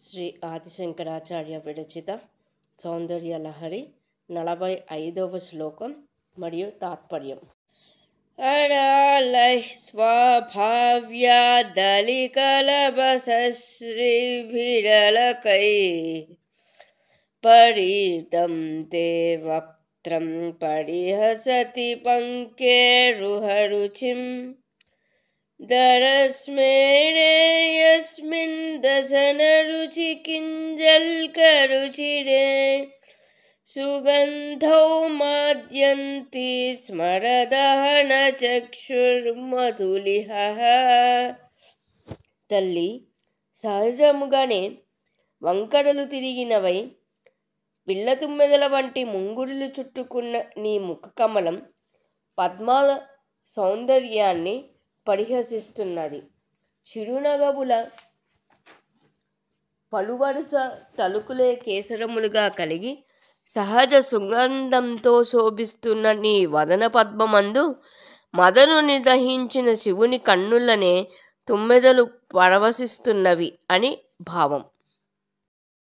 శ్రీ ఆదిశంకరాచార్య విరచిత సౌందర్యలహరి 45వ శ్లోకం మరియు తాత్పర్యం. అరాళై స్వభావ్యాదలికలభశ్రీభిరలకై పరీతం తే వక్త్రం పరిహసతి పంకేరుహరుచిం దరస్మేరే యస్మిన్ దశనరుచి కింజల్కరుచిరే సుగంధౌ మాద్యంతి స్మరదహన చక్షుర్మధులిహః. తల్లి, సహజముగానే వంకరలు తిరిగినవై పిల్ల తుమ్మెదల వంటి ముంగురులు చుట్టుకున్న నీ ముఖ కమలం పద్మాల సౌందర్యాన్ని పరిహసిస్తున్నది. చిరునగవుల పలువరుస తలుకులే కేసరములుగా కలిగి సహజ సుగంధంతో శోభిస్తున్న నీ వదన పద్మమందు మదనుని దహించిన శివుని కన్నులనే తుమ్మెదలు పరవశిస్తున్నవి అని భావం.